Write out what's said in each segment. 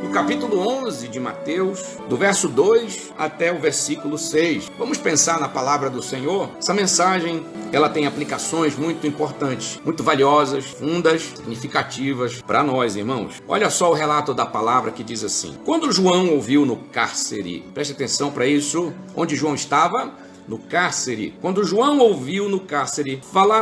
no capítulo 11 de Mateus, do verso 2 até o versículo 6. Vamos pensar na palavra do Senhor? Essa mensagem, ela tem aplicações muito importantes, muito valiosas, fundas, significativas para nós, irmãos. Olha só o relato da palavra que diz assim: quando João ouviu no cárcere, preste atenção para isso, onde João estava? No cárcere. Quando João ouviu no cárcere falar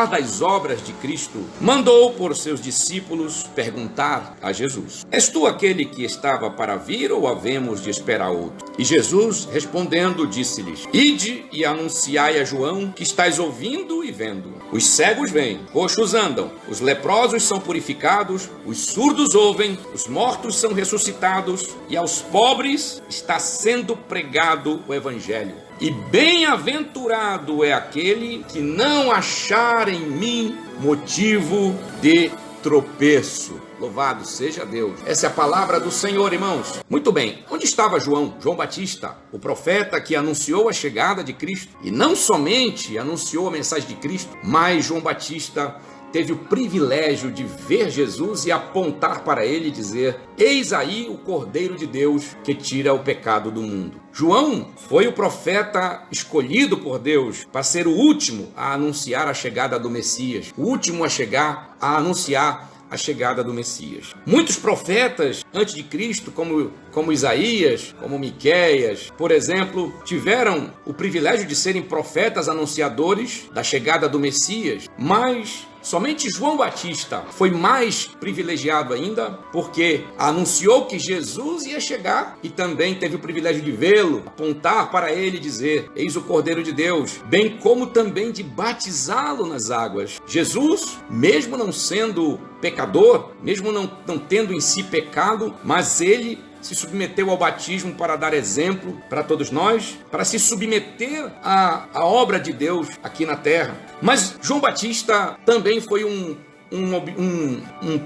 das obras de Cristo, mandou por seus discípulos perguntar a Jesus: és tu aquele que estava para vir ou havemos de esperar outro? E Jesus, respondendo, disse-lhes: ide e anunciai a João que estáis ouvindo e vendo. Os cegos veem, coxos andam, os leprosos são purificados, os surdos ouvem, os mortos são ressuscitados, e aos pobres está sendo pregado o evangelho. E bem-aventurado é aquele que não achar em mim motivo de tropeço. Louvado seja Deus. Essa é a palavra do Senhor, irmãos. Muito bem, onde estava João? João Batista, o profeta que anunciou a chegada de Cristo. E não somente anunciou a mensagem de Cristo, mas João Batista teve o privilégio de ver Jesus e apontar para ele e dizer: eis aí o Cordeiro de Deus que tira o pecado do mundo. João foi o profeta escolhido por Deus para ser o último a anunciar a chegada do Messias, o último a chegar a anunciar a chegada do Messias. Muitos profetas antes de Cristo, como Isaías, como Miqueias, por exemplo, tiveram o privilégio de serem profetas anunciadores da chegada do Messias, mas somente João Batista foi mais privilegiado ainda, porque anunciou que Jesus ia chegar e também teve o privilégio de vê-lo, apontar para ele e dizer: eis o Cordeiro de Deus, bem como também de batizá-lo nas águas. Jesus, mesmo não sendo pecador, mesmo não tendo em si pecado, mas ele se submeteu ao batismo para dar exemplo para todos nós, para se submeter à obra de Deus aqui na terra. Mas João Batista também foi um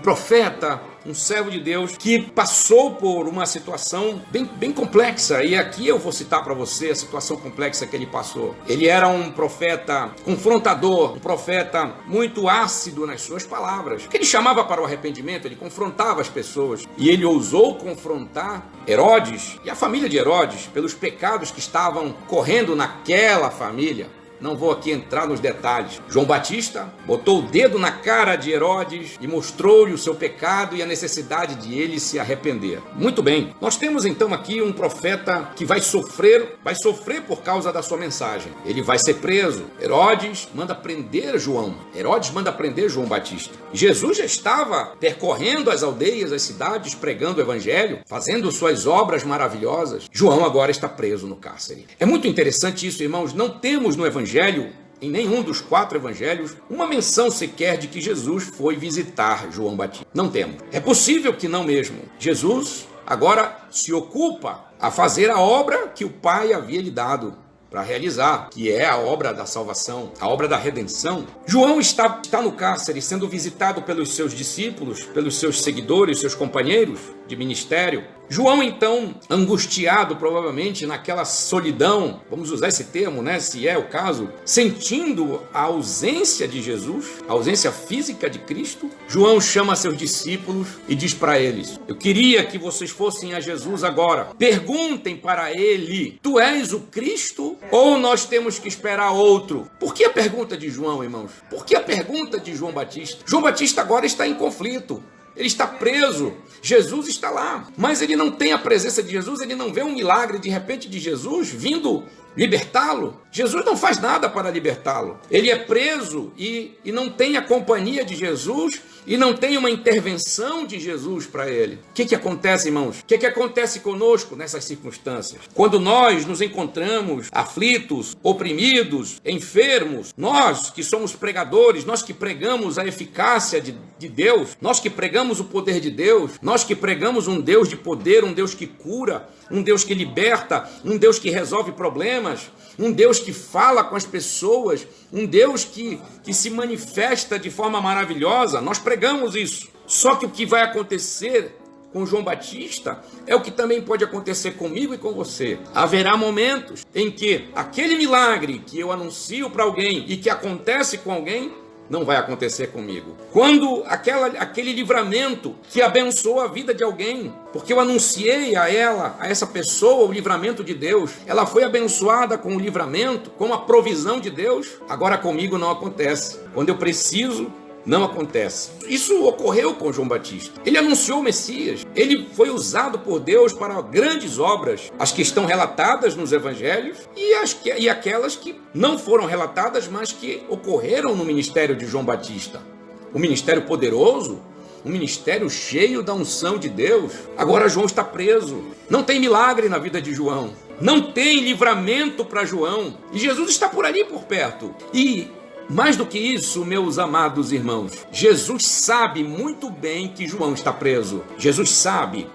profeta, um servo de Deus que passou por uma situação bem complexa, e aqui eu vou citar para você a situação complexa que ele passou. Ele era um profeta confrontador, um profeta muito ácido nas suas palavras, que ele chamava para o arrependimento, ele confrontava as pessoas, e ele ousou confrontar Herodes e a família de Herodes pelos pecados que estavam correndo naquela família. Não vou aqui entrar nos detalhes. João Batista botou o dedo na cara de Herodes e mostrou-lhe o seu pecado e a necessidade de ele se arrepender. Muito bem, nós temos então aqui um profeta que vai sofrer por causa da sua mensagem. Ele vai ser preso. Herodes manda prender João. Herodes manda prender João Batista. Jesus já estava percorrendo as aldeias, as cidades, pregando o evangelho, fazendo suas obras maravilhosas. João agora está preso no cárcere. É muito interessante isso, irmãos. Não temos no evangelho, em nenhum dos 4 evangelhos, uma menção sequer de que Jesus foi visitar João Batista. Não temos. É possível que não mesmo. Jesus agora se ocupa a fazer a obra que o Pai havia lhe dado para realizar, que é a obra da salvação, a obra da redenção. João está no cárcere, sendo visitado pelos seus discípulos, pelos seus seguidores, seus companheiros de ministério. João, então, angustiado provavelmente naquela solidão, vamos usar esse termo, né, se é o caso, sentindo a ausência de Jesus, a ausência física de Cristo, João chama seus discípulos e diz para eles: eu queria que vocês fossem a Jesus agora. Perguntem para ele: tu és o Cristo ou nós temos que esperar outro? Por que a pergunta de João, irmãos? Por que a pergunta de João Batista? João Batista agora está em conflito. Ele está preso, Jesus está lá, mas ele não tem a presença de Jesus, ele não vê um milagre de repente de Jesus vindo libertá-lo. Jesus não faz nada para libertá-lo. Ele é preso e não tem a companhia de Jesus e não tem uma intervenção de Jesus para ele. O que acontece, irmãos? O que acontece conosco nessas circunstâncias? Quando nós nos encontramos aflitos, oprimidos, enfermos, nós que somos pregadores, nós que pregamos a eficácia de Deus, nós que pregamos o poder de Deus, nós que pregamos um Deus de poder, um Deus que cura, um Deus que liberta, um Deus que resolve problemas, um Deus que fala com as pessoas, um Deus que se manifesta de forma maravilhosa. Nós pregamos isso. Só que o que vai acontecer com João Batista é o que também pode acontecer comigo e com você. Haverá momentos em que aquele milagre que eu anuncio para alguém e que acontece com alguém não vai acontecer comigo. Quando aquele livramento que abençoou a vida de alguém, porque eu anunciei a essa pessoa, o livramento de Deus, ela foi abençoada com o livramento, com a provisão de Deus, agora comigo não acontece. Quando eu preciso, não acontece. Isso ocorreu com João Batista. Ele anunciou o Messias. Ele foi usado por Deus para grandes obras, as que estão relatadas nos evangelhos e aquelas que não foram relatadas, mas que ocorreram no ministério de João Batista. Um ministério poderoso, um ministério cheio da unção de Deus. Agora João está preso. Não tem milagre na vida de João. Não tem livramento para João. E Jesus está por ali, por perto. E mais do que isso, meus amados irmãos, Jesus sabe muito bem que João está preso. Jesus sabe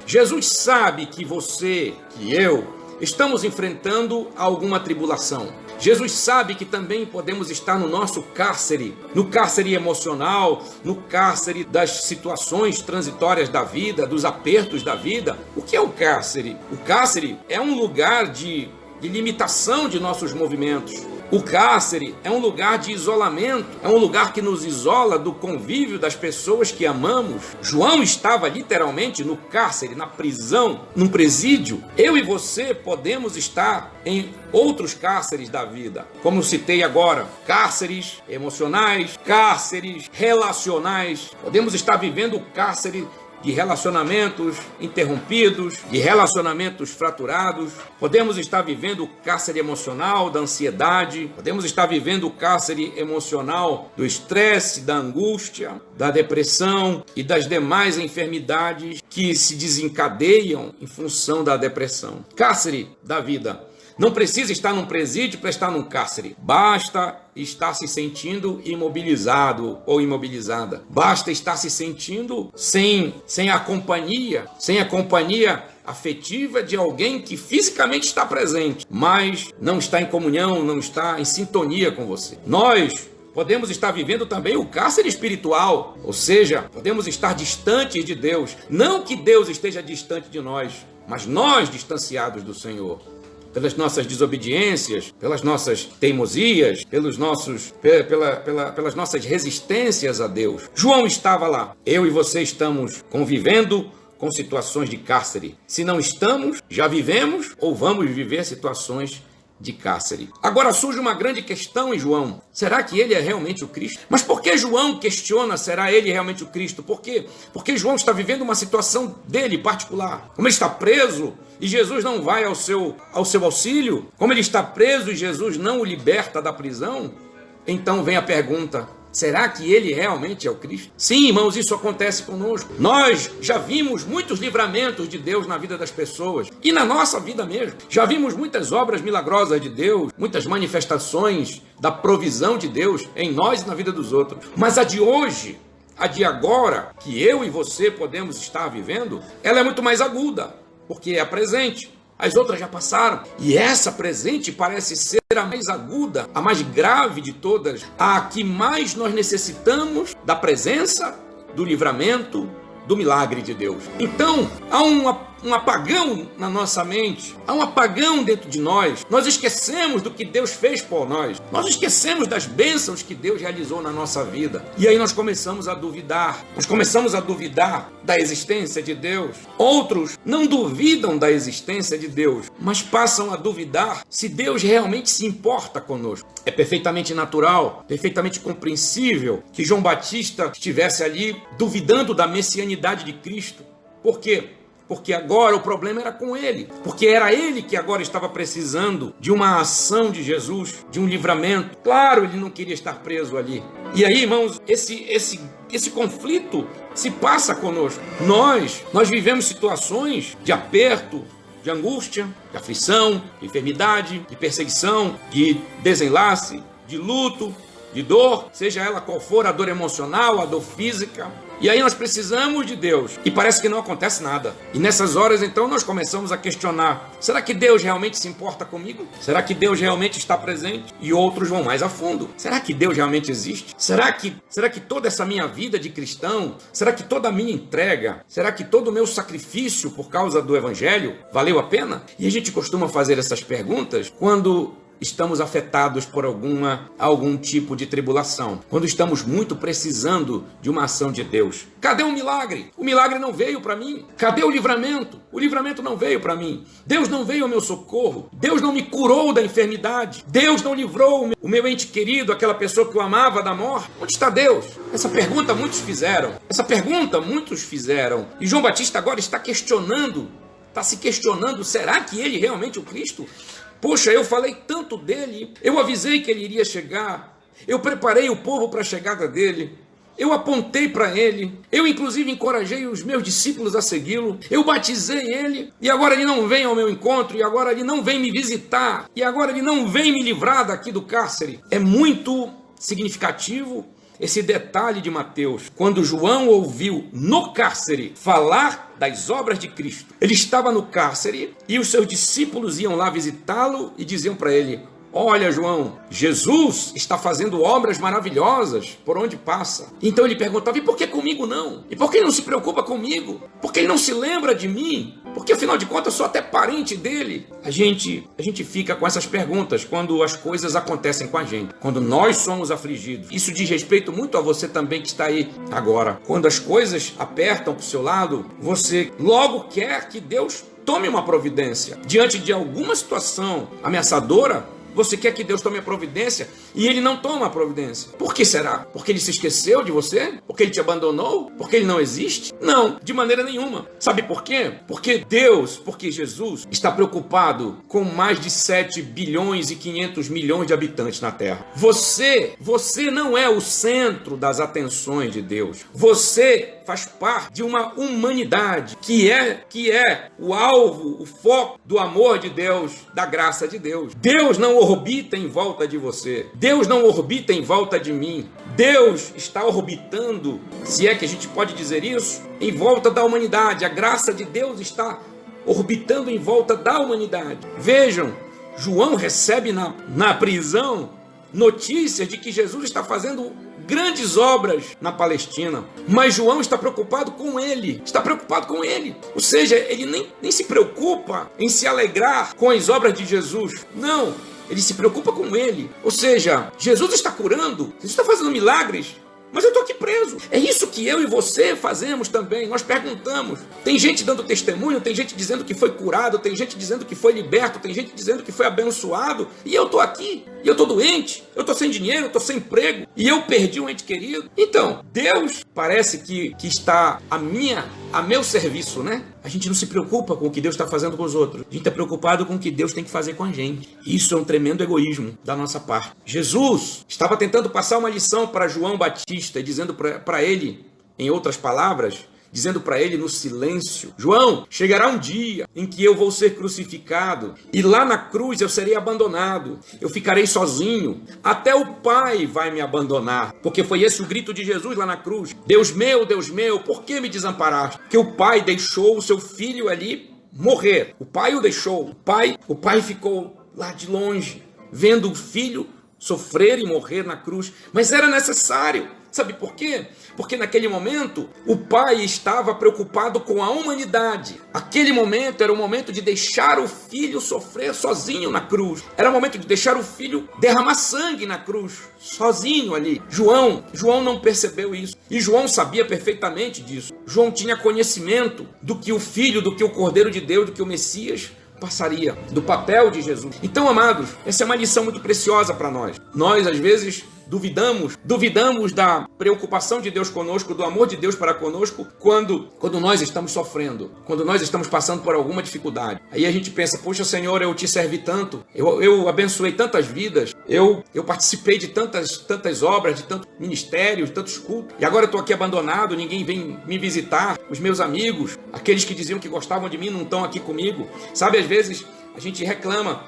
que você, que eu, estamos enfrentando alguma tribulação. Jesus sabe que também podemos estar no nosso cárcere, no cárcere emocional, no cárcere das situações transitórias da vida, dos apertos da vida. O que é o cárcere? O cárcere é um lugar de limitação de nossos movimentos. O cárcere é um lugar de isolamento, é um lugar que nos isola do convívio das pessoas que amamos. João estava literalmente no cárcere, na prisão, num presídio. Eu e você podemos estar em outros cárceres da vida, como citei agora, cárceres emocionais, cárceres relacionais. Podemos estar vivendo o cárcere de relacionamentos interrompidos, de relacionamentos fraturados. Podemos estar vivendo o cárcere emocional da ansiedade, podemos estar vivendo o cárcere emocional do estresse, da angústia, da depressão e das demais enfermidades que se desencadeiam em função da depressão. Cárcere da vida. Não precisa estar num presídio para estar num cárcere. Basta estar se sentindo imobilizado ou imobilizada. Basta estar se sentindo sem a companhia afetiva de alguém que fisicamente está presente, mas não está em comunhão, não está em sintonia com você. Nós podemos estar vivendo também o cárcere espiritual, ou seja, podemos estar distantes de Deus. Não que Deus esteja distante de nós, mas nós distanciados do Senhor. Pelas nossas desobediências, pelas nossas teimosias, pelas nossas resistências a Deus. João estava lá. Eu e você estamos convivendo com situações de cárcere. Se não estamos, já vivemos ou vamos viver situações de cárcere. Agora surge uma grande questão em João. Será que ele é realmente o Cristo? Mas por que João questiona, será ele realmente o Cristo? Por quê? Porque João está vivendo uma situação dele particular. Como ele está preso e Jesus não vai ao seu auxílio, como ele está preso e Jesus não o liberta da prisão, então vem a pergunta: será que ele realmente é o Cristo? Sim, irmãos, isso acontece conosco. Nós já vimos muitos livramentos de Deus na vida das pessoas e na nossa vida mesmo. Já vimos muitas obras milagrosas de Deus, muitas manifestações da provisão de Deus em nós e na vida dos outros. Mas a de hoje, a de agora, que eu e você podemos estar vivendo, ela é muito mais aguda, porque é a presente. As outras já passaram. E essa presente parece ser a mais aguda, a mais grave de todas, a que mais nós necessitamos da presença, do livramento, do milagre de Deus. Então, há um apagão na nossa mente, há um apagão dentro de nós. Nós esquecemos do que Deus fez por nós. Nós esquecemos das bênçãos que Deus realizou na nossa vida. E aí nós começamos a duvidar. Nós começamos a duvidar da existência de Deus. Outros não duvidam da existência de Deus, mas passam a duvidar se Deus realmente se importa conosco. É perfeitamente natural, perfeitamente compreensível que João Batista estivesse ali duvidando da messianidade de Cristo. Por quê? Porque agora o problema era com ele. Porque era ele que agora estava precisando de uma ação de Jesus, de um livramento. Claro, ele não queria estar preso ali. E aí, irmãos, esse conflito se passa conosco. Nós vivemos situações de aperto, de angústia, de aflição, de enfermidade, de perseguição, de desenlace, de luto, de dor, seja ela qual for, a dor emocional, a dor física. E aí nós precisamos de Deus e parece que não acontece nada. E nessas horas então nós começamos a questionar: será que Deus realmente se importa comigo? Será que Deus realmente está presente? E outros vão mais a fundo: será que Deus realmente existe? Será que toda essa minha vida de cristão, será que toda a minha entrega, será que todo o meu sacrifício por causa do Evangelho valeu a pena? E a gente costuma fazer essas perguntas quando estamos afetados por algum tipo de tribulação, quando estamos muito precisando de uma ação de Deus. Cadê o milagre? O milagre não veio para mim. Cadê o livramento? O livramento não veio para mim. Deus não veio ao meu socorro. Deus não me curou da enfermidade. Deus não livrou o meu ente querido, aquela pessoa que eu amava, da morte. Onde está Deus? Essa pergunta muitos fizeram. E João Batista agora está se questionando, será que ele realmente é o Cristo? Poxa, eu falei tanto dele, eu avisei que ele iria chegar, eu preparei o povo para a chegada dele, eu apontei para ele, eu inclusive encorajei os meus discípulos a segui-lo, eu batizei ele, e agora ele não vem ao meu encontro, e agora ele não vem me visitar, e agora ele não vem me livrar daqui do cárcere. É muito significativo esse detalhe de Mateus. Quando João ouviu no cárcere falar das obras de Cristo, ele estava no cárcere e os seus discípulos iam lá visitá-lo e diziam para ele: olha, João, Jesus está fazendo obras maravilhosas por onde passa. Então ele perguntava: e por que comigo não? E por que ele não se preocupa comigo? Por que ele não se lembra de mim? Porque afinal de contas eu sou até parente dele. A gente fica com essas perguntas quando as coisas acontecem com a gente, quando nós somos afligidos. Isso diz respeito muito a você também que está aí agora. Quando as coisas apertam para o seu lado, você logo quer que Deus tome uma providência. Diante de alguma situação ameaçadora, você quer que Deus tome a providência e ele não toma a providência. Por que será? Porque ele se esqueceu de você? Porque ele te abandonou? Porque ele não existe? Não, de maneira nenhuma. Sabe por quê? Porque Jesus está preocupado com mais de 7 bilhões e 500 milhões de habitantes na Terra. Você não é o centro das atenções de Deus. Você faz parte de uma humanidade que é o alvo, o foco do amor de Deus, da graça de Deus. Deus não orbita em volta de você. Deus não orbita em volta de mim. Deus está orbitando, se é que a gente pode dizer isso, em volta da humanidade. A graça de Deus está orbitando em volta da humanidade. Vejam, João recebe na prisão notícias de que Jesus está fazendo grandes obras na Palestina, mas João está preocupado com ele, ou seja, ele nem se preocupa em se alegrar com as obras de Jesus, não, ele se preocupa com ele, ou seja, Jesus está curando, Jesus está fazendo milagres, mas eu estou aqui preso. É isso que eu e você fazemos também. Nós perguntamos. Tem gente dando testemunho, tem gente dizendo que foi curado, tem gente dizendo que foi liberto, tem gente dizendo que foi abençoado. E eu estou aqui, e eu estou doente, eu estou sem dinheiro, eu estou sem emprego, e eu perdi um ente querido. Então, Deus parece que está a meu serviço, né? A gente não se preocupa com o que Deus está fazendo com os outros. A gente está preocupado com o que Deus tem que fazer com a gente. Isso é um tremendo egoísmo da nossa parte. Jesus estava tentando passar uma lição para João Batista, dizendo para ele, em outras palavras, dizendo para ele no silêncio: João, chegará um dia em que eu vou ser crucificado e lá na cruz eu serei abandonado, eu ficarei sozinho, até o Pai vai me abandonar, porque foi esse o grito de Jesus lá na cruz: Deus meu, por que me desamparaste? Que o Pai deixou o seu filho ali morrer, o Pai o deixou, o pai ficou lá de longe, vendo o filho sofrer e morrer na cruz, mas era necessário. Sabe por quê? Porque naquele momento o Pai estava preocupado com a humanidade. Aquele momento era o momento de deixar o filho sofrer sozinho na cruz. Era o momento de deixar o filho derramar sangue na cruz, sozinho ali. João não percebeu isso. E João sabia perfeitamente disso. João tinha conhecimento do que o Filho, do que o Cordeiro de Deus, do que o Messias passaria, do papel de Jesus. Então, amados, essa é uma lição muito preciosa para nós. Nós, às vezes, duvidamos da preocupação de Deus conosco, do amor de Deus para conosco, quando nós estamos sofrendo, quando nós estamos passando por alguma dificuldade. Aí a gente pensa: poxa, Senhor, eu te servi tanto, eu abençoei tantas vidas, eu participei de tantas obras, de tantos ministérios, de tantos cultos, e agora eu estou aqui abandonado, ninguém vem me visitar, os meus amigos, aqueles que diziam que gostavam de mim não estão aqui comigo. Sabe, às vezes a gente reclama: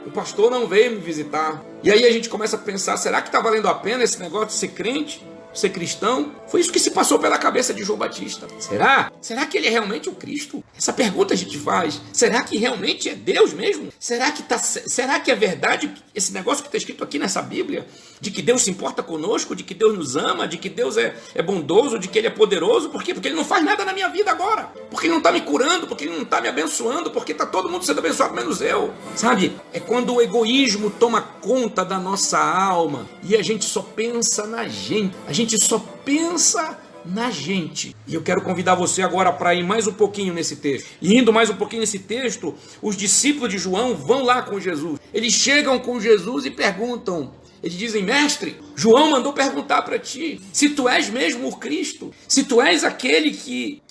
o pastor não veio me visitar. E aí a gente começa a pensar: será que está valendo a pena esse negócio de ser crente? ser cristão? Foi isso que se passou pela cabeça de João Batista. Será? Será que ele é realmente o Cristo? Essa pergunta a gente faz. Será que realmente é Deus mesmo? Será que é verdade esse negócio que está escrito aqui nessa Bíblia? De que Deus se importa conosco, de que Deus nos ama, de que Deus é bondoso, de que Ele é poderoso? Por quê? Porque Ele não faz nada na minha vida agora. Porque Ele não está me curando, porque Ele não está me abençoando, porque está todo mundo sendo abençoado menos eu. Sabe? É quando o egoísmo toma conta da nossa alma e a gente só pensa na gente. A gente só pensa na gente. E eu quero convidar você agora para ir mais um pouquinho nesse texto. E indo mais um pouquinho nesse texto, os discípulos de João vão lá com Jesus. Eles chegam com Jesus e perguntam. Eles dizem: mestre, João mandou perguntar para ti se tu és mesmo o Cristo, se tu és aquele que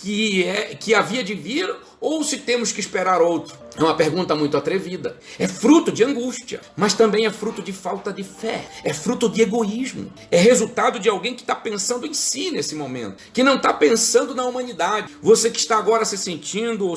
havia de vir, ou se temos que esperar outro. É uma pergunta muito atrevida. É fruto de angústia, mas também é fruto de falta de fé. É fruto de egoísmo. É resultado de alguém que está pensando em si nesse momento, que não está pensando na humanidade. Você que está agora se sentindo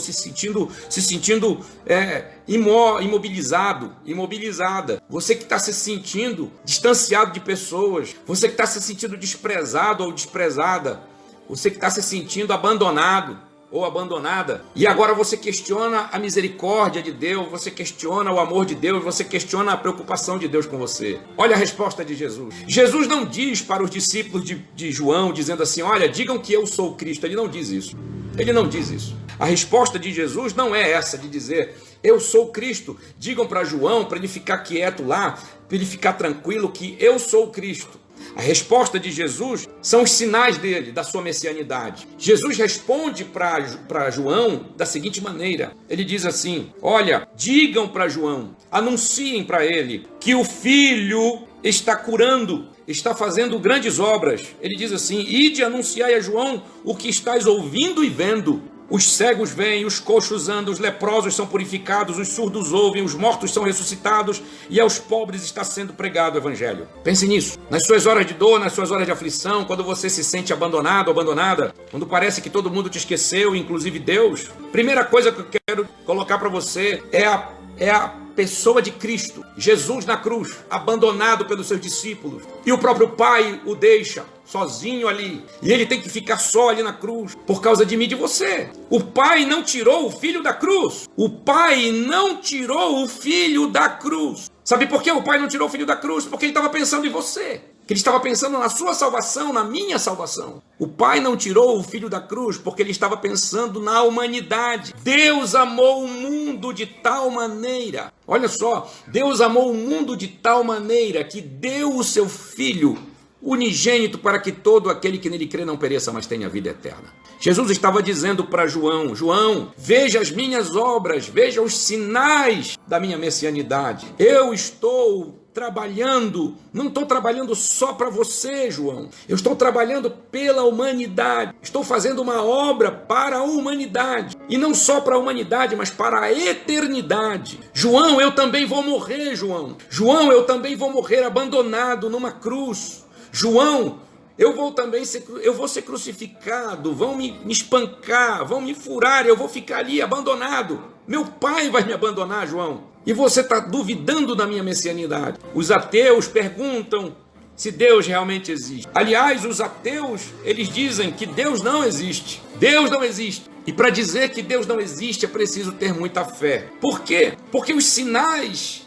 imobilizado, imobilizada. Você que está se sentindo distanciado de pessoas. Você que está se sentindo desprezado ou desprezada. Você que está se sentindo abandonado ou abandonada, e agora você questiona a misericórdia de Deus, você questiona o amor de Deus, você questiona a preocupação de Deus com você. Olha a resposta de Jesus. Jesus não diz para os discípulos de João, dizendo assim: olha, digam que eu sou o Cristo. Ele não diz isso. Ele não diz isso. A resposta de Jesus não é essa de dizer: eu sou o Cristo. Digam para João, para ele ficar quieto lá, para ele ficar tranquilo que eu sou o Cristo. A resposta de Jesus são os sinais dele, da sua messianidade. Jesus responde para João da seguinte maneira. Ele diz assim: olha, digam para João, anunciem para ele que o Filho está curando, está fazendo grandes obras. Ele diz assim: ide anunciai a João o que estáis ouvindo e vendo. Os cegos veem, os coxos andam, os leprosos são purificados, os surdos ouvem, os mortos são ressuscitados e aos pobres está sendo pregado o evangelho. Pense nisso. Nas suas horas de dor, nas suas horas de aflição, quando você se sente abandonado, abandonada, quando parece que todo mundo te esqueceu, inclusive Deus, primeira coisa que eu quero colocar para você é a pessoa de Cristo, Jesus na cruz, abandonado pelos seus discípulos, e o próprio Pai o deixa sozinho ali, e ele tem que ficar só ali na cruz, por causa de mim e de você. O Pai não tirou o Filho da cruz. O Pai não tirou o Filho da cruz. Sabe por que o Pai não tirou o Filho da cruz? Porque ele estava pensando em você. Que ele estava pensando na sua salvação, na minha salvação. O Pai não tirou o Filho da cruz porque ele estava pensando na humanidade. Deus amou o mundo de tal maneira. Olha só, Deus amou o mundo de tal maneira que deu o seu Filho unigênito para que todo aquele que nele crê não pereça, mas tenha vida eterna. Jesus estava dizendo para João: João, veja as minhas obras, veja os sinais da minha messianidade. Eu estou trabalhando, não estou trabalhando só para você, João. Eu estou trabalhando pela humanidade. Estou fazendo uma obra para a humanidade. E não só para a humanidade, mas para a eternidade. João, eu também vou morrer, João. João, eu também vou morrer abandonado numa cruz. João, eu vou ser crucificado, vão me espancar, vão me furar, eu vou ficar ali abandonado. Meu Pai vai me abandonar, João. E você está duvidando da minha messianidade. Os ateus perguntam se Deus realmente existe. Aliás, os ateus, eles dizem que Deus não existe. Deus não existe. E para dizer que Deus não existe é preciso ter muita fé. Por quê? Porque os sinais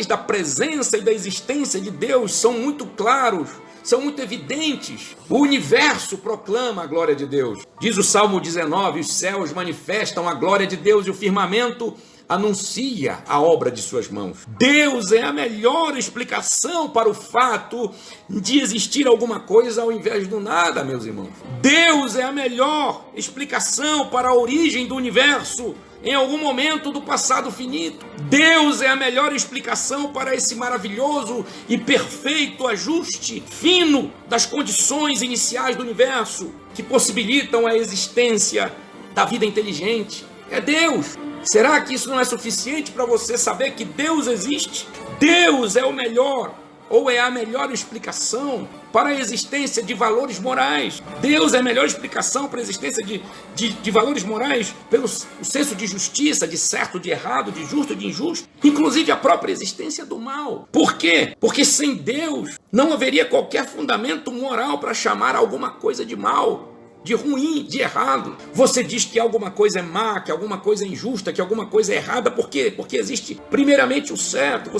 da presença e da existência de Deus são muito claros, são muito evidentes. O universo proclama a glória de Deus. Diz o Salmo 19, os céus manifestam a glória de Deus e o firmamento anuncia a obra de suas mãos. Deus é a melhor explicação para o fato de existir alguma coisa ao invés do nada, meus irmãos. Deus é a melhor explicação para a origem do universo em algum momento do passado finito. Deus é a melhor explicação para esse maravilhoso e perfeito ajuste fino das condições iniciais do universo que possibilitam a existência da vida inteligente. É Deus. Será que isso não é suficiente para você saber que Deus existe? Deus é o melhor ou é a melhor explicação para a existência de valores morais. Deus é a melhor explicação para a existência de valores morais, pelo o senso de justiça, de certo, de errado, de justo, de injusto, inclusive a própria existência do mal. Por quê? Porque sem Deus não haveria qualquer fundamento moral para chamar alguma coisa de mal, de ruim, de errado. Você diz que alguma coisa é má, que alguma coisa é injusta, que alguma coisa é errada. Por quê? Porque existe primeiramente o certo.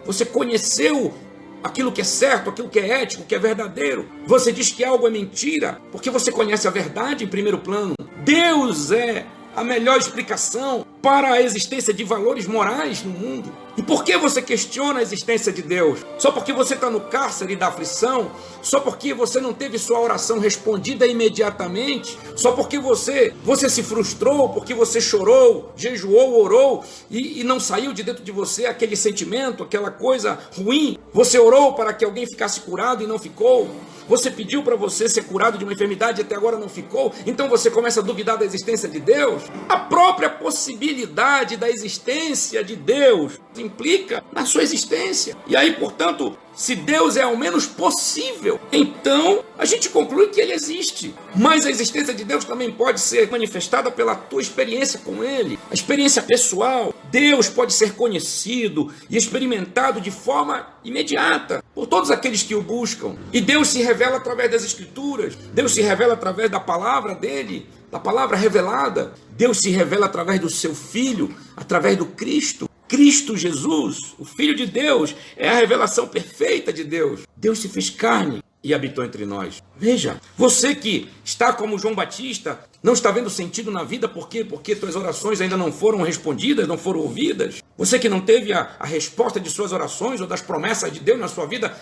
Você conheceu aquilo que é certo, aquilo que é ético, que é verdadeiro. Você diz que algo é mentira, porque você conhece a verdade em primeiro plano. Deus é a melhor explicação para a existência de valores morais no mundo. E por que você questiona a existência de Deus? Só porque você está no cárcere da aflição? Só porque você não teve sua oração respondida imediatamente? Só porque você se frustrou, porque você chorou, jejuou, orou e não saiu de dentro de você aquele sentimento, aquela coisa ruim? Você orou para que alguém ficasse curado e não ficou? Você pediu para você ser curado de uma enfermidade e até agora não ficou? Então você começa a duvidar da existência de Deus? A própria possibilidade da existência de Deus implica na sua existência. E aí, portanto, se Deus é ao menos possível, então a gente conclui que Ele existe. Mas a existência de Deus também pode ser manifestada pela tua experiência com Ele, a experiência pessoal. Deus pode ser conhecido e experimentado de forma imediata por todos aqueles que o buscam. E Deus se revela através das Escrituras. Deus se revela através da palavra dele, da palavra revelada. Deus se revela através do seu Filho, através do Cristo. Cristo Jesus, o Filho de Deus, é a revelação perfeita de Deus. Deus se fez carne e habitou entre nós. Veja, você que está como João Batista, não está vendo sentido na vida, por quê? Porque tuas orações ainda não foram respondidas, não foram ouvidas. Você que não teve a resposta de suas orações ou das promessas de Deus na sua vida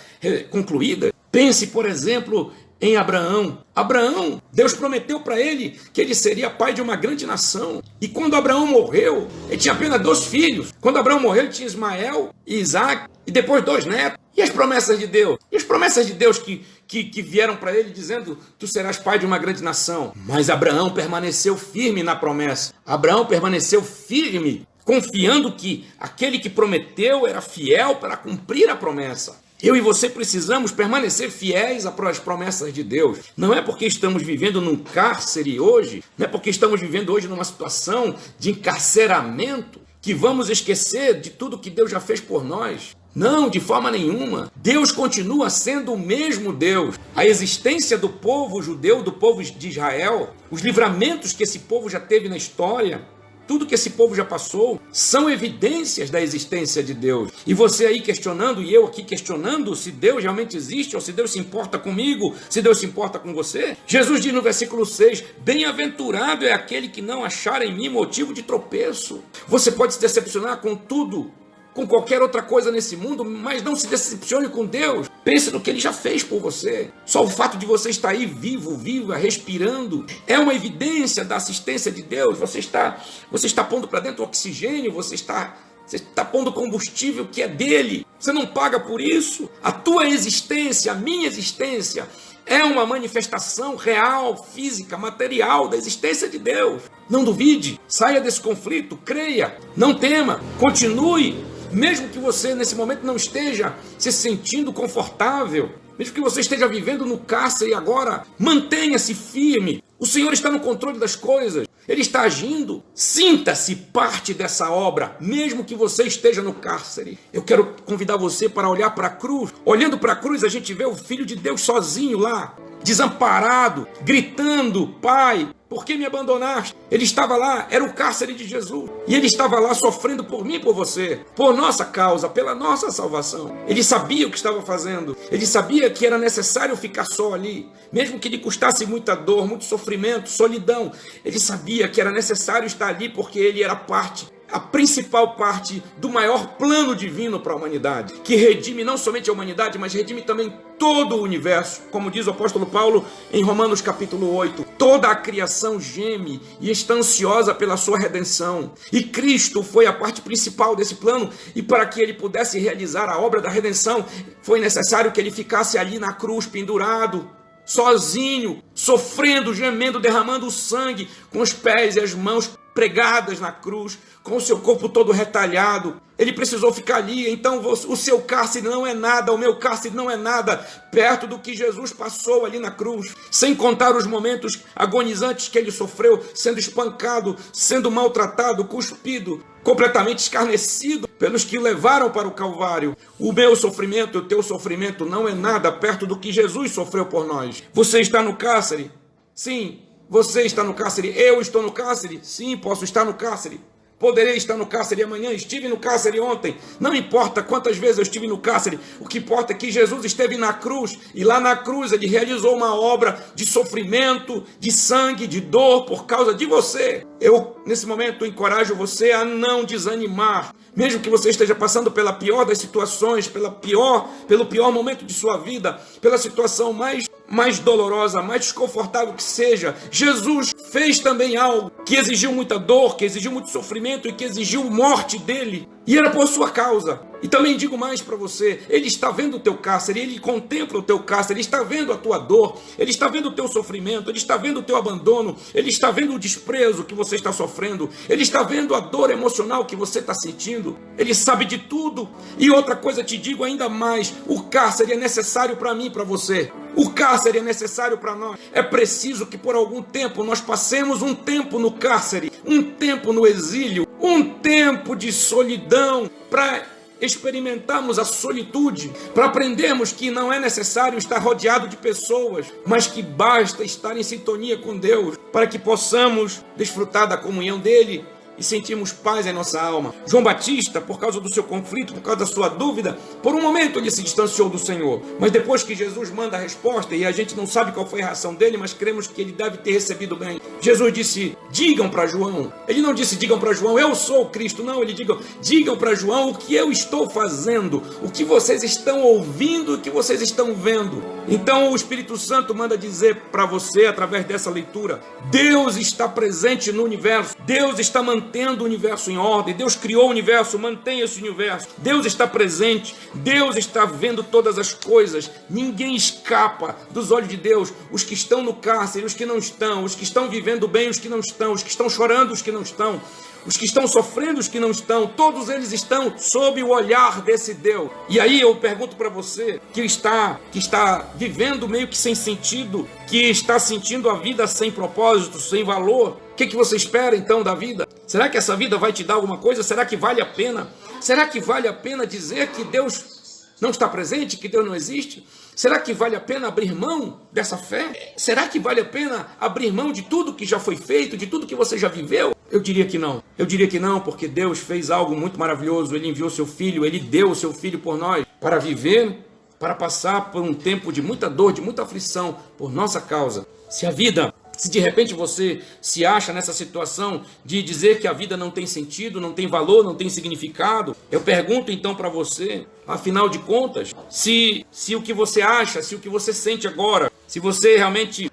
concluída. Pense, por exemplo, em Abraão. Abraão, Deus prometeu para ele que ele seria pai de uma grande nação. E quando Abraão morreu, ele tinha apenas 2 filhos. Quando Abraão morreu, ele tinha Ismael e Isaac, e depois 2 netos. E as promessas de Deus? E as promessas de Deus que vieram para ele dizendo, tu serás pai de uma grande nação. Mas Abraão permaneceu firme na promessa. Abraão permaneceu firme, confiando que aquele que prometeu era fiel para cumprir a promessa. Eu e você precisamos permanecer fiéis às promessas de Deus. Não é porque estamos vivendo num cárcere hoje, não é porque estamos vivendo hoje numa situação de encarceramento, que vamos esquecer de tudo que Deus já fez por nós. Não, de forma nenhuma. Deus continua sendo o mesmo Deus. A existência do povo judeu, do povo de Israel, os livramentos que esse povo já teve na história, tudo que esse povo já passou, são evidências da existência de Deus. E você aí questionando, e eu aqui questionando, se Deus realmente existe, ou se Deus se importa comigo, se Deus se importa com você. Jesus diz no versículo 6, bem-aventurado é aquele que não achar em mim motivo de tropeço. Você pode se decepcionar com tudo, com qualquer outra coisa nesse mundo, mas não se decepcione com Deus. Pense no que Ele já fez por você. Só o fato de você estar aí vivo, viva, respirando, é uma evidência da assistência de Deus. Você está pondo para dentro oxigênio, você está pondo combustível que é dele. Você não paga por isso. A tua existência, a minha existência, é uma manifestação real, física, material da existência de Deus. Não duvide, saia desse conflito, creia, não tema, continue. Mesmo que você nesse momento não esteja se sentindo confortável, mesmo que você esteja vivendo no cárcere agora, mantenha-se firme. O Senhor está no controle das coisas. Ele está agindo. Sinta-se parte dessa obra, mesmo que você esteja no cárcere. Eu quero convidar você para olhar para a cruz. Olhando para a cruz, a gente vê o Filho de Deus sozinho lá, desamparado, gritando, Pai, por que me abandonaste? Ele estava lá, era o cárcere de Jesus. E ele estava lá sofrendo por mim e por você, por nossa causa, pela nossa salvação. Ele sabia o que estava fazendo. Ele sabia que era necessário ficar só ali, mesmo que lhe custasse muita dor, muito sofrimento, solidão. Ele sabia que era necessário estar ali porque ele era parte, a principal parte do maior plano divino para a humanidade, que redime não somente a humanidade, mas redime também todo o universo. Como diz o apóstolo Paulo em Romanos capítulo 8, toda a criação geme e está ansiosa pela sua redenção. E Cristo foi a parte principal desse plano, e para que ele pudesse realizar a obra da redenção, foi necessário que ele ficasse ali na cruz, pendurado, sozinho, sofrendo, gemendo, derramando o sangue com os pés e as mãos pregadas na cruz, com o seu corpo todo retalhado. Ele precisou ficar ali. Então o seu cárcere não é nada, o meu cárcere não é nada, perto do que Jesus passou ali na cruz. Sem contar os momentos agonizantes que ele sofreu, sendo espancado, sendo maltratado, cuspido, completamente escarnecido pelos que o levaram para o Calvário. O meu sofrimento, o teu sofrimento não é nada perto do que Jesus sofreu por nós. Você está no cárcere? Sim. Você está no cárcere? Eu estou no cárcere? Sim, posso estar no cárcere. Poderei estar no cárcere amanhã, estive no cárcere ontem. Não importa quantas vezes eu estive no cárcere, o que importa é que Jesus esteve na cruz, e lá na cruz ele realizou uma obra de sofrimento, de sangue, de dor por causa de você. Eu, nesse momento, encorajo você a não desanimar. Mesmo que você esteja passando pela pior das situações, pelo pior momento de sua vida, pela situação mais dolorosa, mais desconfortável que seja, Jesus fez também algo que exigiu muita dor, que exigiu muito sofrimento e que exigiu morte dele. E era por sua causa. E também digo mais para você, ele está vendo o teu cárcere, ele contempla o teu cárcere, ele está vendo a tua dor, ele está vendo o teu sofrimento, ele está vendo o teu abandono, ele está vendo o desprezo que você está sofrendo, ele está vendo a dor emocional que você está sentindo, ele sabe de tudo. E outra coisa te digo ainda mais, o cárcere é necessário para mim e para você. O cárcere é necessário para nós. É preciso que por algum tempo nós passemos um tempo no cárcere, um tempo no exílio, um tempo de solidão para experimentarmos a solitude, para aprendermos que não é necessário estar rodeado de pessoas, mas que basta estar em sintonia com Deus, para que possamos desfrutar da comunhão dele e sentimos paz em nossa alma. João Batista, por causa do seu conflito, por causa da sua dúvida, por um momento ele se distanciou do Senhor. Mas depois que Jesus manda a resposta, e a gente não sabe qual foi a reação dele, mas cremos que ele deve ter recebido bem. Jesus disse, digam para João. Ele não disse, digam para João, eu sou o Cristo. Não, ele digam para João o que eu estou fazendo, o que vocês estão ouvindo, o que vocês estão vendo. Então o Espírito Santo manda dizer para você, através dessa leitura, Deus está presente no universo. Deus está mantendo o universo em ordem. Deus criou o universo, mantém esse universo. Deus está presente. Deus está vendo todas as coisas. Ninguém escapa dos olhos de Deus. Os que estão no cárcere, os que não estão. Os que estão vivendo bem, os que não estão. Os que estão chorando, os que não estão. Os que estão sofrendo, os que não estão, todos eles estão sob o olhar desse Deus. E aí eu pergunto para você que está vivendo meio que sem sentido, que está sentindo a vida sem propósito, sem valor. O que você espera então da vida? Será que essa vida vai te dar alguma coisa? Será que vale a pena? Será que vale a pena dizer que Deus não está presente, que Deus não existe? Será que vale a pena abrir mão dessa fé? Será que vale a pena abrir mão de tudo que já foi feito, de tudo que você já viveu? Eu diria que não. Eu diria que não, porque Deus fez algo muito maravilhoso. Ele enviou seu Filho, Ele deu o seu Filho por nós, para viver, para passar por um tempo de muita dor, de muita aflição, por nossa causa. Se de repente você se acha nessa situação de dizer que a vida não tem sentido, não tem valor, não tem significado, eu pergunto então para você, afinal de contas, se o que você acha, se o que você sente agora, se você realmente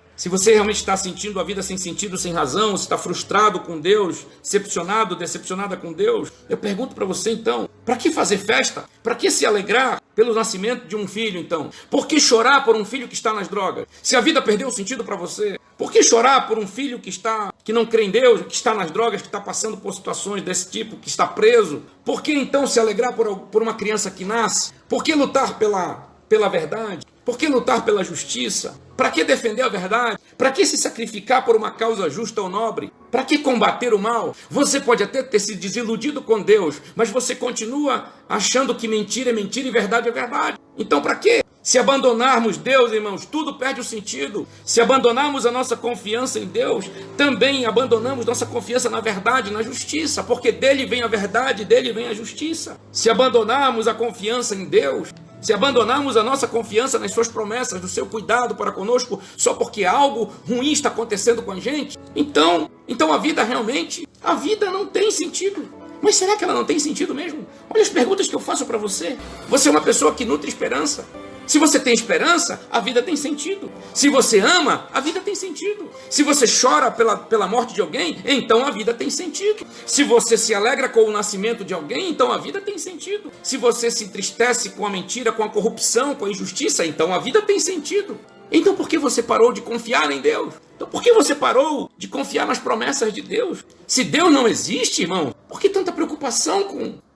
está sentindo a vida sem sentido, sem razão, se está frustrado com Deus, decepcionada com Deus, eu pergunto para você então, para que fazer festa? Para que se alegrar pelo nascimento de um filho então? Por que chorar por um filho que está nas drogas? Se a vida perdeu o sentido para você, por que chorar por um filho que não crê em Deus, que está nas drogas, que está passando por situações desse tipo, que está preso? Por que então se alegrar por uma criança que nasce? Por que lutar pela verdade? Por que lutar pela justiça? Para que defender a verdade? Para que se sacrificar por uma causa justa ou nobre? Para que combater o mal? Você pode até ter se desiludido com Deus, mas você continua achando que mentira é mentira e verdade é verdade. Então para quê? Se abandonarmos Deus, irmãos, tudo perde o sentido. Se abandonarmos a nossa confiança em Deus, também abandonamos nossa confiança na verdade, na justiça, porque dele vem a verdade, dele vem a justiça. Se abandonarmos a confiança em Deus, se abandonarmos a nossa confiança nas suas promessas, no seu cuidado para conosco, só porque algo ruim está acontecendo com a gente, então a vida não tem sentido. Mas será que ela não tem sentido mesmo? Olha as perguntas que eu faço para você. Você é uma pessoa que nutre esperança. Se você tem esperança, a vida tem sentido. Se você ama, a vida tem sentido. Se você chora pela morte de alguém, então a vida tem sentido. Se você se alegra com o nascimento de alguém, então a vida tem sentido. Se você se entristece com a mentira, com a corrupção, com a injustiça, então a vida tem sentido. Então por que você parou de confiar em Deus? Então por que você parou de confiar nas promessas de Deus? Se Deus não existe, irmão, por que tanta preocupação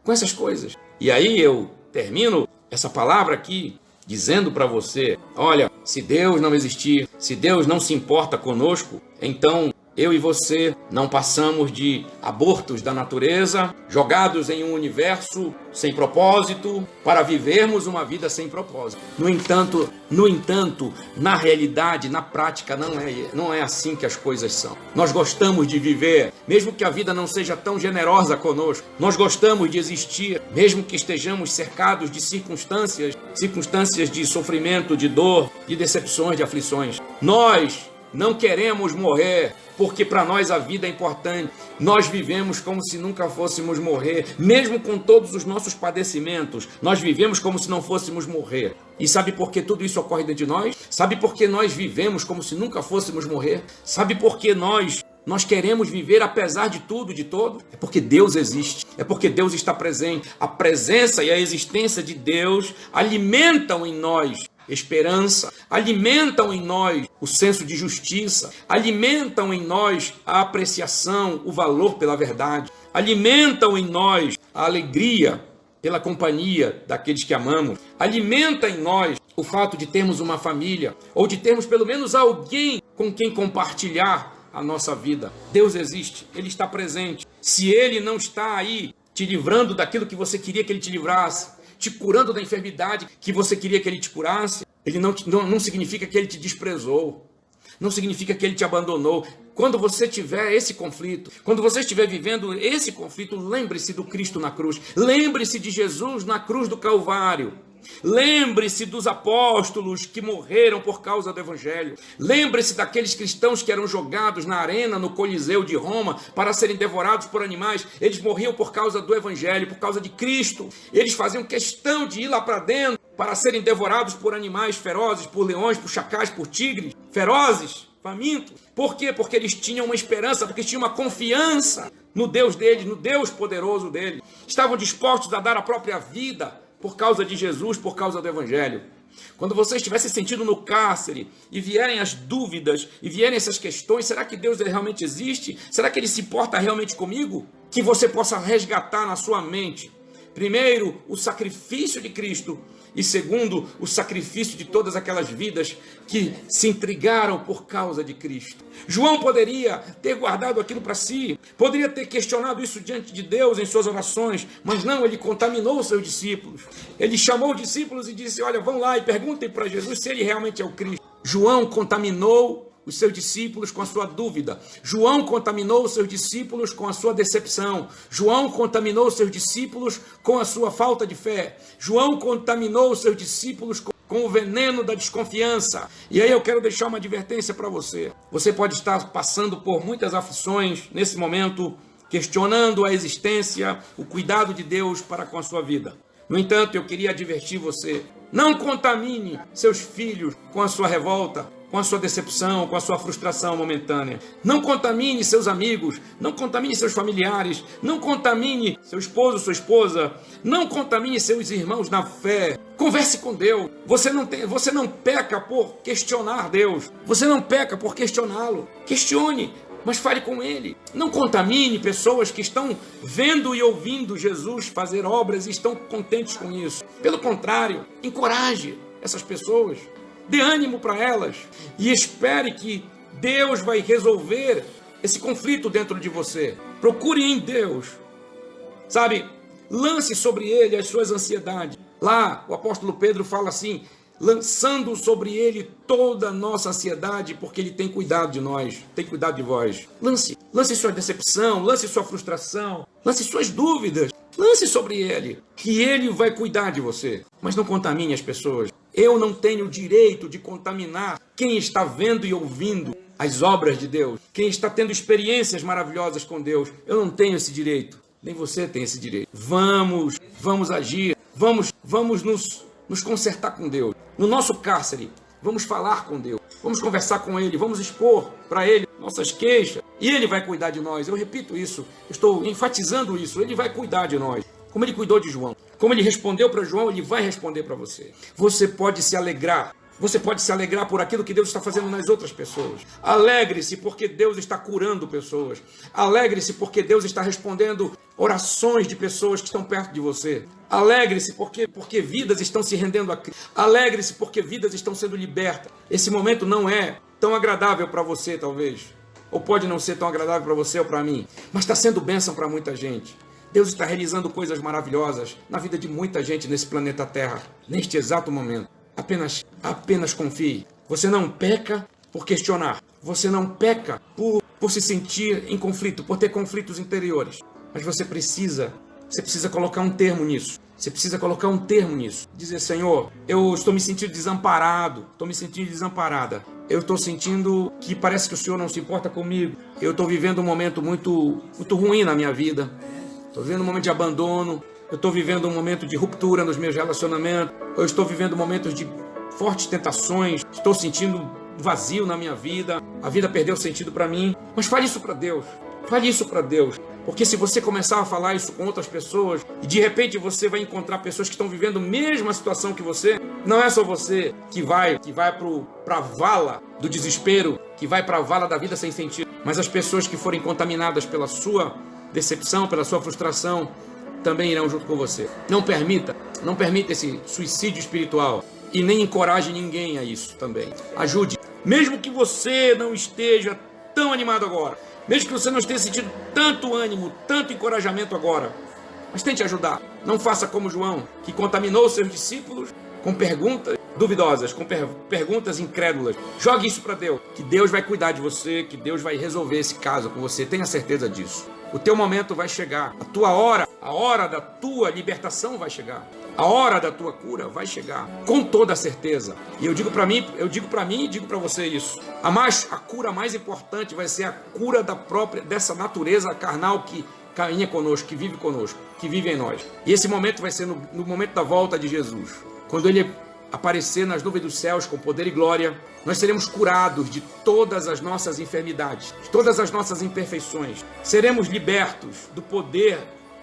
com essas coisas? E aí eu termino essa palavra aqui dizendo para você, olha, se Deus não existir, se Deus não se importa conosco, então eu e você não passamos de abortos da natureza, jogados em um universo sem propósito, para vivermos uma vida sem propósito. No entanto, na realidade, na prática, não é assim que as coisas são. Nós gostamos de viver, mesmo que a vida não seja tão generosa conosco. Nós gostamos de existir, mesmo que estejamos cercados de circunstâncias de sofrimento, de dor, de decepções, de aflições. Nós não queremos morrer, porque para nós a vida é importante. Nós vivemos como se nunca fôssemos morrer. Mesmo com todos os nossos padecimentos, nós vivemos como se não fôssemos morrer. E sabe por que tudo isso ocorre dentro de nós? Sabe por que nós vivemos como se nunca fôssemos morrer? Sabe por que nós queremos viver apesar de tudo, de todo? É porque Deus existe. É porque Deus está presente. A presença e a existência de Deus alimentam em nós esperança, alimentam em nós o senso de justiça, alimentam em nós a apreciação, o valor pela verdade, alimentam em nós a alegria pela companhia daqueles que amamos, alimenta em nós o fato de termos uma família, ou de termos pelo menos alguém com quem compartilhar a nossa vida. Deus existe, Ele está presente. Se Ele não está aí te livrando daquilo que você queria que Ele te livrasse, te curando da enfermidade que você queria que Ele te curasse, Ele não significa que Ele te desprezou, não significa que Ele te abandonou. Quando você tiver esse conflito, quando você estiver vivendo esse conflito, lembre-se do Cristo na cruz, lembre-se de Jesus na cruz do Calvário, lembre-se dos apóstolos que morreram por causa do Evangelho, lembre-se daqueles cristãos que eram jogados na arena, no Coliseu de Roma, para serem devorados por animais. Eles morriam por causa do Evangelho, por causa de Cristo. Eles faziam questão de ir lá para dentro para serem devorados por animais ferozes, por leões, por chacais, por tigres ferozes, famintos. Por quê? Porque eles tinham uma esperança, porque tinham uma confiança no Deus deles, no Deus poderoso deles. Estavam dispostos a dar a própria vida por causa de Jesus, por causa do Evangelho. Quando você estiver se sentindo no cárcere e vierem as dúvidas e vierem essas questões, será que Deus realmente existe? Será que Ele se importa realmente comigo? Que você possa resgatar na sua mente, primeiro, o sacrifício de Cristo, e segundo, o sacrifício de todas aquelas vidas que se intrigaram por causa de Cristo. João poderia ter guardado aquilo para si, poderia ter questionado isso diante de Deus em suas orações, mas não, ele contaminou os seus discípulos. Ele chamou os discípulos e disse, olha, vão lá e perguntem para Jesus se ele realmente é o Cristo. João contaminou os seus discípulos com a sua dúvida. João contaminou os seus discípulos com a sua decepção. João contaminou os seus discípulos com a sua falta de fé. João contaminou os seus discípulos com o veneno da desconfiança. E aí eu quero deixar uma advertência para você. Você pode estar passando por muitas aflições nesse momento, questionando a existência, o cuidado de Deus para com a sua vida. No entanto, eu queria advertir você. Não contamine seus filhos com a sua revolta, com a sua decepção, com a sua frustração momentânea. Não contamine seus amigos, não contamine seus familiares, não contamine seu esposo, sua esposa, não contamine seus irmãos na fé. Converse com Deus. Você não peca por questionar Deus. Você não peca por questioná-lo. Questione, mas fale com Ele. Não contamine pessoas que estão vendo e ouvindo Jesus fazer obras e estão contentes com isso. Pelo contrário, encoraje essas pessoas. Dê ânimo para elas e espere que Deus vai resolver esse conflito dentro de você. Procure em Deus. Sabe, lance sobre Ele as suas ansiedades. Lá, o apóstolo Pedro fala assim, lançando sobre Ele toda a nossa ansiedade, porque Ele tem cuidado de nós, tem cuidado de vós. Lance sua decepção, lance sua frustração, lance suas dúvidas. Lance sobre Ele, que Ele vai cuidar de você. Mas não contamine as pessoas. Eu não tenho o direito de contaminar quem está vendo e ouvindo as obras de Deus, quem está tendo experiências maravilhosas com Deus. Eu não tenho esse direito, nem você tem esse direito. Vamos agir, vamos nos consertar com Deus. No nosso cárcere, vamos falar com Deus, vamos conversar com Ele, vamos expor para Ele nossas queixas, e Ele vai cuidar de nós. Eu repito isso, eu estou enfatizando isso, Ele vai cuidar de nós. Como Ele cuidou de João, como Ele respondeu para João, Ele vai responder para você. Você pode se alegrar, Você pode se alegrar por aquilo que Deus está fazendo nas outras pessoas. Alegre-se porque Deus está curando pessoas. Alegre-se porque Deus está respondendo orações de pessoas que estão perto de você. Alegre-se porque vidas estão se rendendo a Cristo. Alegre-se porque vidas estão sendo libertas. Esse momento não é tão agradável para você, talvez. Ou pode não ser tão agradável para você ou para mim. Mas está sendo bênção para muita gente. Deus está realizando coisas maravilhosas na vida de muita gente nesse planeta Terra, neste exato momento. Apenas confie. Você não peca por questionar. Você não peca por se sentir em conflito, por ter conflitos interiores. Mas você precisa colocar um termo nisso. Você precisa colocar um termo nisso. Dizer, Senhor, eu estou me sentindo desamparado. Estou me sentindo desamparada. Eu estou sentindo que parece que o Senhor não se importa comigo. Eu estou vivendo um momento muito ruim na minha vida. Estou vivendo um momento de abandono. Eu estou vivendo um momento de ruptura nos meus relacionamentos. Eu estou vivendo momentos de fortes tentações. Estou sentindo vazio na minha vida. A vida perdeu sentido para mim. Mas fale isso para Deus. Fale isso para Deus. Porque se você começar a falar isso com outras pessoas, e de repente você vai encontrar pessoas que estão vivendo a mesma situação que você, não é só você que vai para a vala do desespero, que vai para a vala da vida sem sentido, mas as pessoas que forem contaminadas pela sua decepção, pela sua frustração, também irão junto com você. Não permita esse suicídio espiritual e nem encoraje ninguém a isso também. Ajude. Mesmo que você não esteja tão animado agora, mesmo que você não esteja sentindo tanto ânimo, tanto encorajamento agora, mas tente ajudar. Não faça como João, que contaminou seus discípulos com perguntas duvidosas, com perguntas incrédulas. Jogue isso para Deus, que Deus vai cuidar de você, que Deus vai resolver esse caso com você. Tenha certeza disso. O teu momento vai chegar. A tua hora, a hora da tua libertação vai chegar. A hora da tua cura vai chegar, com toda certeza. E eu digo para mim e digo para você isso. A cura mais importante vai ser a cura dessa natureza carnal que caminha conosco, que vive em nós. E esse momento vai ser no momento da volta de Jesus. Quando Ele aparecer nas nuvens dos céus com poder e glória, nós seremos curados de todas as nossas enfermidades, de todas as nossas imperfeições. Seremos libertos do poder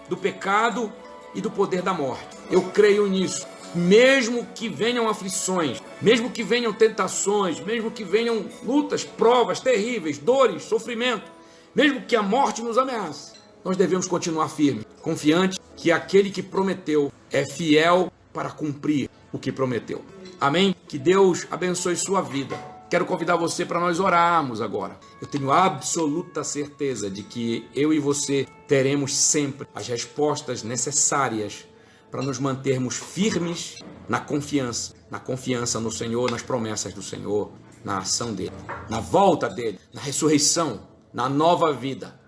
do pecado e do poder da morte. Eu creio nisso. Mesmo que venham aflições, mesmo que venham tentações, mesmo que venham lutas, provas terríveis, dores, sofrimento, mesmo que a morte nos ameace, nós devemos continuar firmes, confiantes que aquele que prometeu é fiel para cumprir o que prometeu. Amém? Que Deus abençoe sua vida. Quero convidar você para nós orarmos agora. Eu tenho absoluta certeza de que eu e você teremos sempre as respostas necessárias para nos mantermos firmes na confiança no Senhor, nas promessas do Senhor, na ação dele, na volta dele, na ressurreição, na nova vida,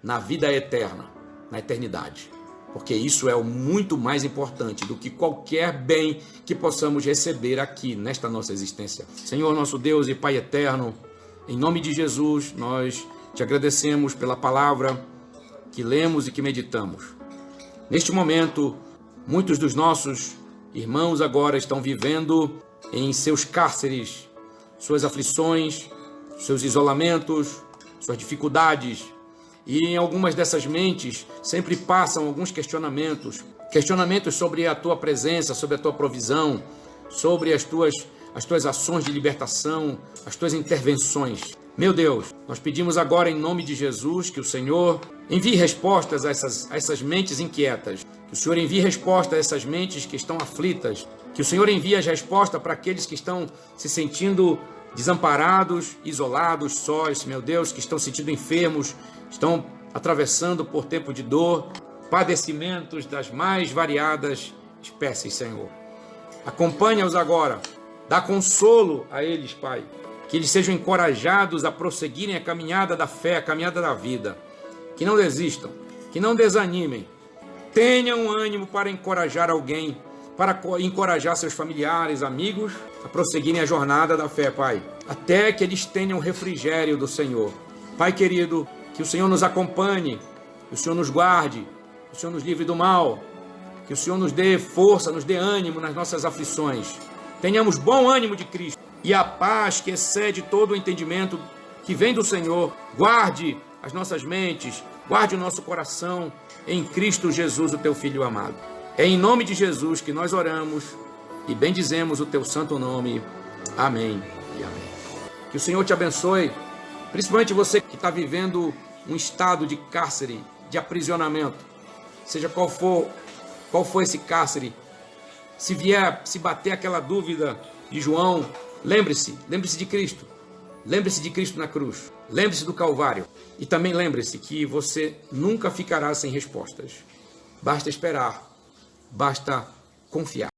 na vida eterna, na eternidade. Porque isso é o muito mais importante do que qualquer bem que possamos receber aqui nesta nossa existência. Senhor, nosso Deus e Pai eterno, em nome de Jesus, nós te agradecemos pela palavra que lemos e que meditamos. Neste momento, muitos dos nossos irmãos agora estão vivendo em seus cárceres, suas aflições, seus isolamentos, suas dificuldades. E em algumas dessas mentes sempre passam alguns questionamentos sobre a tua presença, sobre a tua provisão, sobre as tuas ações de libertação, as tuas intervenções. Meu Deus, nós pedimos agora em nome de Jesus que o Senhor envie respostas a essas mentes inquietas, que o Senhor envie resposta a essas mentes que estão aflitas, que o Senhor envie as respostas para aqueles que estão se sentindo desamparados, isolados, sós, meu Deus, que estão se sentindo enfermos, estão atravessando por tempo de dor, padecimentos das mais variadas espécies, Senhor. Acompanha-os agora, dá consolo a eles, Pai, que eles sejam encorajados a prosseguirem a caminhada da fé, a caminhada da vida, que não desistam, que não desanimem, tenham ânimo para encorajar alguém, para encorajar seus familiares, amigos, a prosseguirem a jornada da fé, Pai, até que eles tenham refrigério do Senhor. Pai querido, que o Senhor nos acompanhe, que o Senhor nos guarde, que o Senhor nos livre do mal, que o Senhor nos dê força, nos dê ânimo nas nossas aflições. Tenhamos bom ânimo de Cristo e a paz que excede todo o entendimento que vem do Senhor. Guarde as nossas mentes, guarde o nosso coração em Cristo Jesus, o teu Filho amado. É em nome de Jesus que nós oramos e bendizemos o teu santo nome. Amém e amém. Que o Senhor te abençoe, principalmente você que está vivendo um estado de cárcere, de aprisionamento, seja qual for esse cárcere. Se vier, se bater aquela dúvida de João, lembre-se de Cristo. Lembre-se de Cristo na cruz. Lembre-se do Calvário. E também lembre-se que você nunca ficará sem respostas. Basta esperar. Basta confiar.